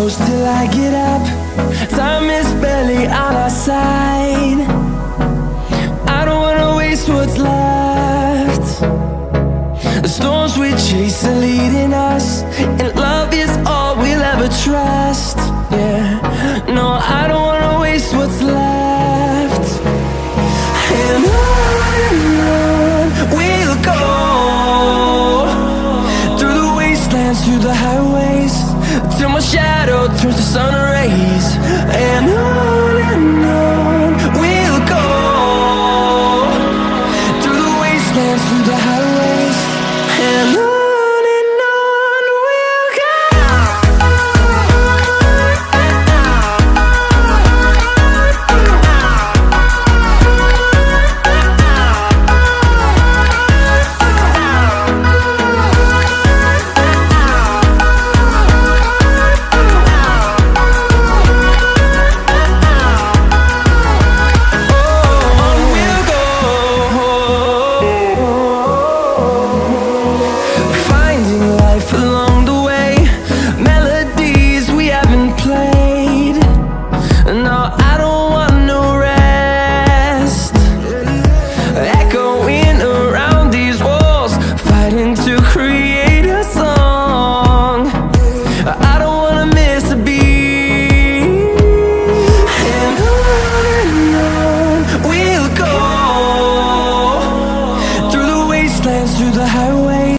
close till I get up. Time is barely on our side. I don't wanna waste what's left. The storms we chase are leading us, and love is all we'll ever trust. Yeah, no, I don't wanna waste what's left. And on we'll go, through the wastelands, through the highways, till my shadow turns to sun rays.